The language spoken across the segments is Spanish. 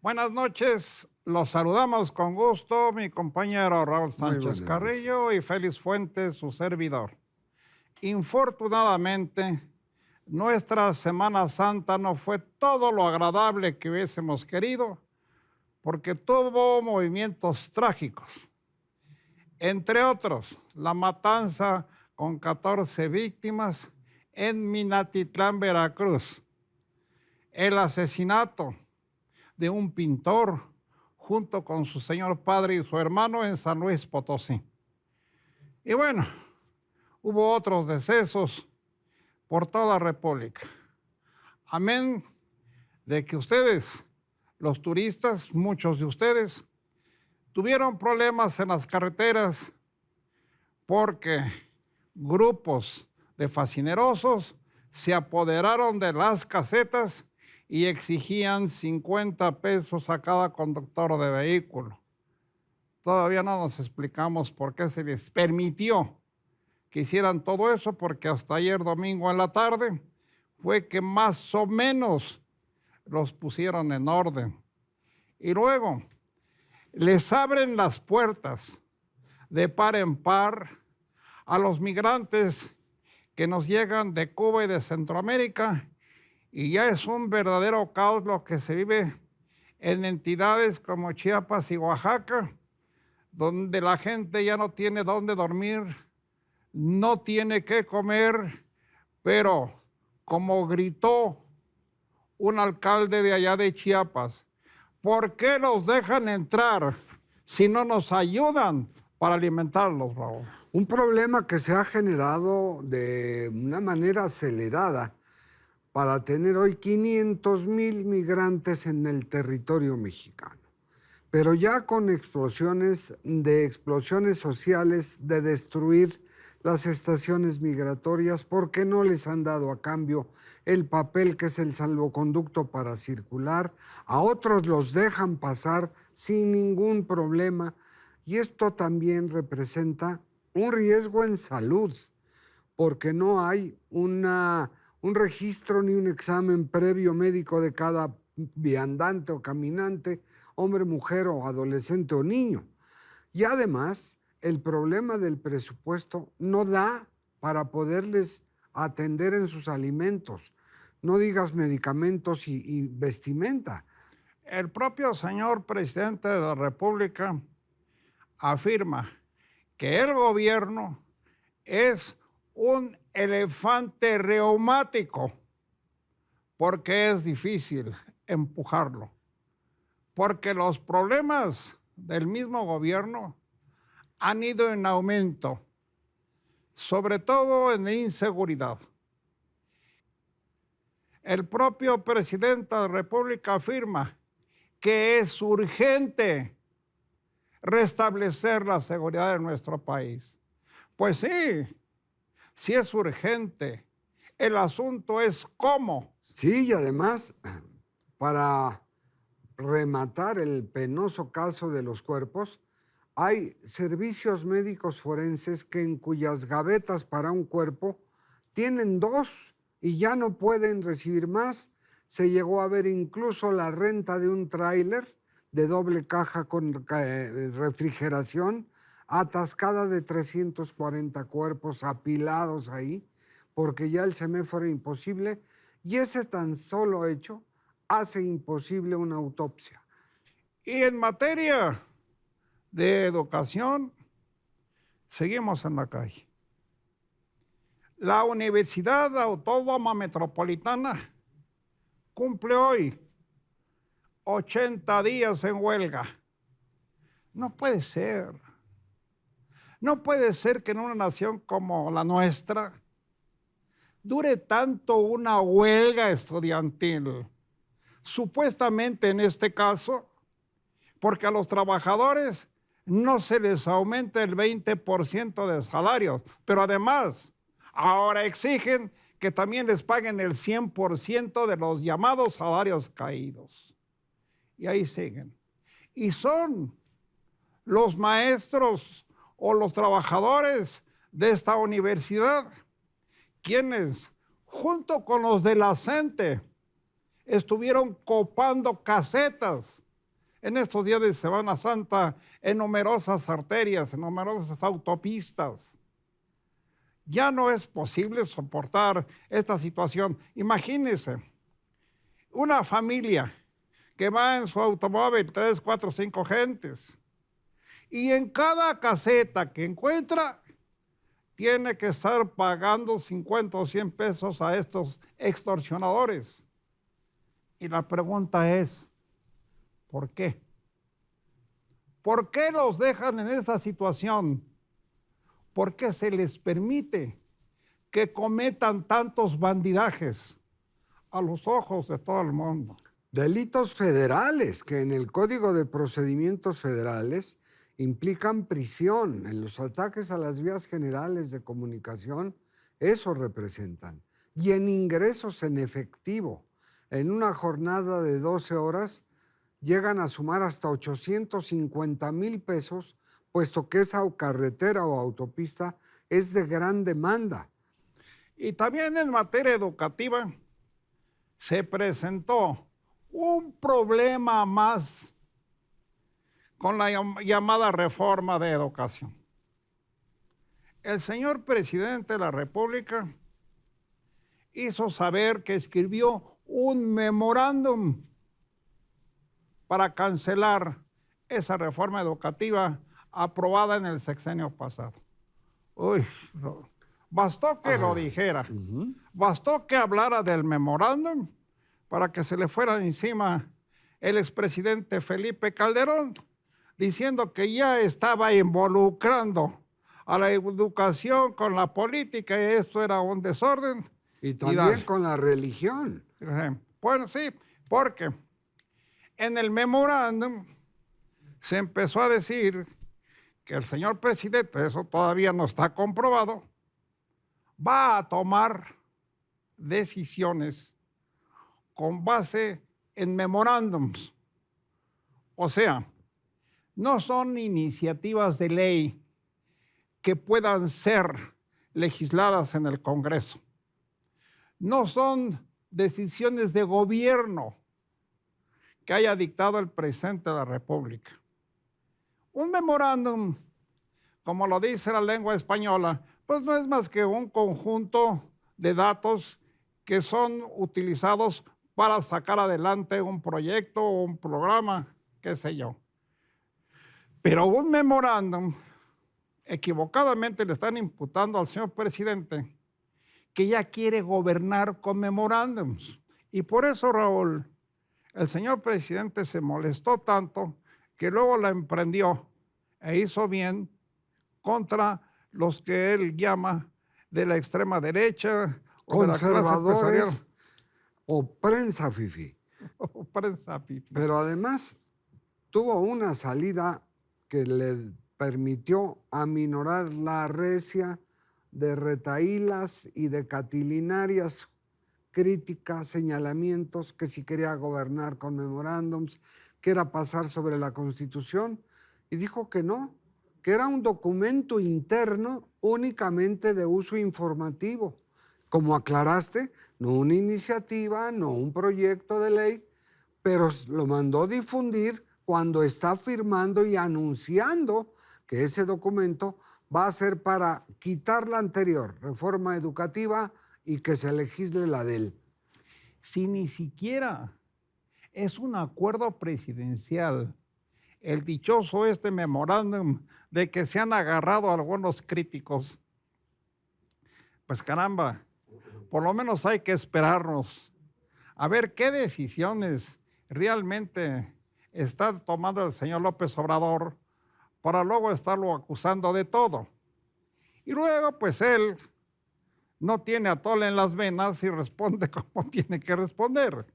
Buenas noches, los saludamos con gusto, mi compañero Raúl Muy Sánchez buenas Carrillo y Félix Fuentes, su servidor. Infortunadamente, nuestra Semana Santa no fue todo lo agradable que hubiésemos querido, porque tuvo movimientos trágicos. Entre otros, la matanza con 14 víctimas en Minatitlán, Veracruz, el asesinato de un pintor junto con su señor padre y su hermano en San Luis Potosí. Y bueno, hubo otros decesos por toda la República. Amén de que ustedes, los turistas, muchos de ustedes, tuvieron problemas en las carreteras porque grupos de fascinerosos se apoderaron de las casetas y exigían 50 pesos a cada conductor de vehículo. Todavía no nos explicamos por qué se les permitió que hicieran todo eso, porque hasta ayer domingo en la tarde fue que más o menos los pusieron en orden. Y luego les abren las puertas de par en par a los migrantes que nos llegan de Cuba y de Centroamérica, y ya es un verdadero caos lo que se vive en entidades como Chiapas y Oaxaca, donde la gente ya no tiene dónde dormir, no tiene qué comer, pero como gritó un alcalde de allá de Chiapas, ¿por qué los dejan entrar si no nos ayudan para alimentarlos, Raúl? Un problema que se ha generado de una manera acelerada para tener hoy 500,000 migrantes en el territorio mexicano, pero ya con explosiones sociales de destruir las estaciones migratorias porque no les han dado a cambio el papel que es el salvoconducto para circular, a otros los dejan pasar sin ningún problema, y esto también representa un riesgo en salud, porque no hay un registro ni un examen previo médico de cada viandante o caminante, hombre, mujer o adolescente o niño. Y además, el problema del presupuesto no da para poderles atender en sus alimentos, no digas medicamentos y vestimenta. El propio señor presidente de la República afirma que el gobierno es un elefante reumático porque es difícil empujarlo, porque los problemas del mismo gobierno han ido en aumento, sobre todo en inseguridad. El propio presidente de la República afirma que es urgente restablecer la seguridad de nuestro país. Pues sí es urgente. El asunto es cómo. Sí, y además, para rematar el penoso caso de los cuerpos, hay servicios médicos forenses en cuyas gavetas para un cuerpo tienen 2 y ya no pueden recibir más. Se llegó a ver incluso la renta de un tráiler de doble caja con refrigeración, atascada de 340 cuerpos apilados ahí, porque ya el semáforo era imposible, y ese tan solo hecho hace imposible una autopsia. Y en materia de educación, seguimos en la calle. La Universidad Autónoma Metropolitana cumple hoy 80 días en huelga. No puede ser. No puede ser que en una nación como la nuestra dure tanto una huelga estudiantil. Supuestamente en este caso, porque a los trabajadores no se les aumenta el 20% de salarios, pero además ahora exigen que también les paguen el 100% de los llamados salarios caídos. Y ahí siguen. Y son los maestros o los trabajadores de esta universidad quienes, junto con los de la CENTE, estuvieron copando casetas en estos días de Semana Santa en numerosas arterias, en numerosas autopistas. Ya no es posible soportar esta situación. Imagínense, una familia que va en su automóvil, 3, 4, 5 gentes, y en cada caseta que encuentra, tiene que estar pagando 50 o 100 pesos a estos extorsionadores. Y la pregunta es, ¿por qué? ¿Por qué los dejan en esa situación? ¿Por qué se les permite que cometan tantos bandidajes a los ojos de todo el mundo? Delitos federales que en el Código de Procedimientos Federales implican prisión. En los ataques a las vías generales de comunicación, eso representan. Y en ingresos en efectivo, en una jornada de 12 horas, llegan a sumar hasta 850,000 pesos, puesto que esa carretera o autopista es de gran demanda. Y también en materia educativa se presentó un problema más con la llamada reforma de educación. El señor presidente de la República hizo saber que escribió un memorándum para cancelar esa reforma educativa aprobada en el sexenio pasado. Uy, bastó que lo dijera, bastó que hablara del memorándum para que se le fuera encima el expresidente Felipe Calderón, diciendo que ya estaba involucrando a la educación con la política y esto era un desorden. Y también con la religión. Bueno, sí, porque en el memorándum se empezó a decir que el señor presidente, eso todavía no está comprobado, va a tomar decisiones con base en memorándums. O sea, no son iniciativas de ley que puedan ser legisladas en el Congreso. No son decisiones de gobierno que haya dictado el presidente de la República. Un memorándum, como lo dice la lengua española, pues no es más que un conjunto de datos que son utilizados para sacar adelante un proyecto o un programa, qué sé yo. Pero un memorándum, equivocadamente le están imputando al señor presidente que ya quiere gobernar con memorándums. Y por eso, Raúl, el señor presidente se molestó tanto que luego la emprendió e hizo bien contra los que él llama de la extrema derecha, conservadores o prensa fifí. O prensa fifí. Pero además tuvo una salida que le permitió aminorar la recia de retahílas y de catilinarias críticas, señalamientos, que si quería gobernar con memorándums, que era pasar sobre la Constitución, y dijo que no, que era un documento interno únicamente de uso informativo. Como aclaraste, no una iniciativa, no un proyecto de ley, pero lo mandó difundir cuando está firmando y anunciando que ese documento va a ser para quitar la anterior reforma educativa y que se legisle la de él. Si ni siquiera es un acuerdo presidencial, el dichoso memorándum de que se han agarrado algunos críticos, pues caramba, por lo menos hay que esperarnos a ver qué decisiones realmente está tomando el señor López Obrador para luego estarlo acusando de todo. Y luego, pues él no tiene atole en las venas y responde como tiene que responder.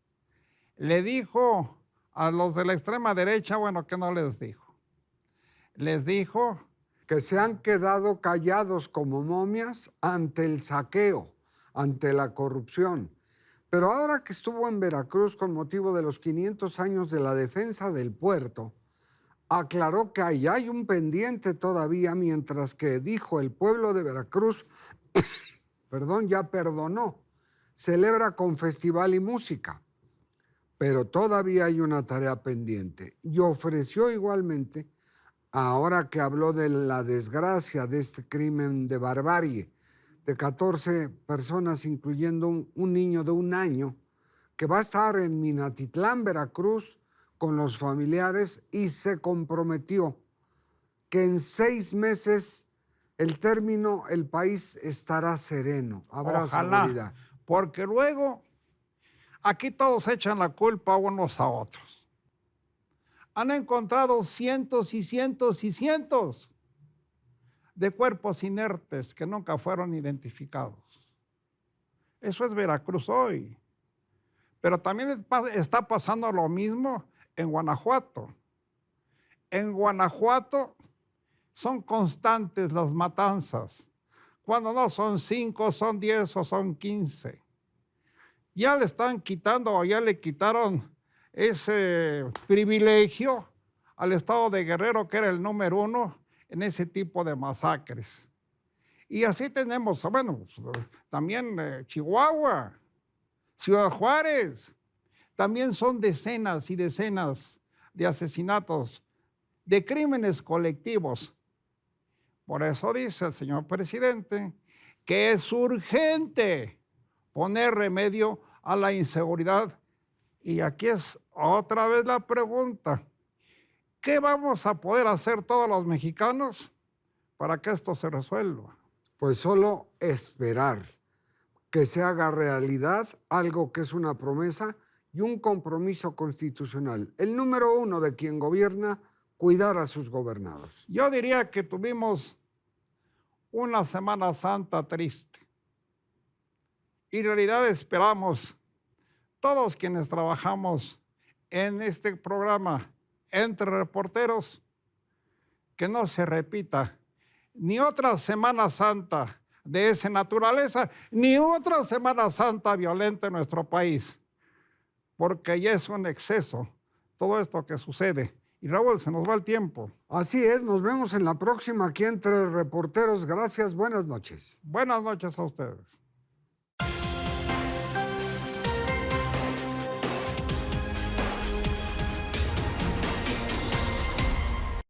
Le dijo a los de la extrema derecha, bueno, ¿qué no les dijo? Les dijo que se han quedado callados como momias ante el saqueo, ante la corrupción. Pero ahora que estuvo en Veracruz con motivo de los 500 años de la defensa del puerto, aclaró que ahí hay un pendiente todavía, mientras que dijo el pueblo de Veracruz, ya perdonó, celebra con festival y música. pero todavía hay una tarea pendiente. Y ofreció igualmente, ahora que habló de la desgracia de este crimen de barbarie, de 14 personas, incluyendo un niño de 1 año, que va a estar en Minatitlán, Veracruz, con los familiares, y se comprometió que en 6 meses el país estará sereno, habrá Ojalá, seguridad. porque luego aquí todos echan la culpa unos a otros. Han encontrado cientos y cientos y cientos de cuerpos inertes que nunca fueron identificados. Eso es Veracruz hoy. Pero también está pasando lo mismo en Guanajuato. En Guanajuato son constantes las matanzas. Cuando no son 5, son 10 o son 15. Ya le están quitando o ya le quitaron ese privilegio al estado de Guerrero, que era el número 1 en ese tipo de masacres. Y así tenemos, bueno, también Chihuahua, Ciudad Juárez. También son decenas y decenas de asesinatos, de crímenes colectivos. Por eso dice el señor presidente que es urgente poner remedio a la inseguridad. Y aquí es otra vez la pregunta: ¿qué vamos a poder hacer todos los mexicanos para que esto se resuelva? Pues solo esperar que se haga realidad algo que es una promesa y un compromiso constitucional. El número 1 de quien gobierna, cuidar a sus gobernados. Yo diría que tuvimos una Semana Santa triste. Y en realidad esperamos, todos quienes trabajamos en este programa Entre Reporteros, que no se repita ni otra Semana Santa de esa naturaleza, ni otra Semana Santa violenta en nuestro país, porque ya es un exceso todo esto que sucede. Y Raúl, se nos va el tiempo. Así es, nos vemos en la próxima aquí Entre Reporteros. Gracias, buenas noches. Buenas noches a ustedes.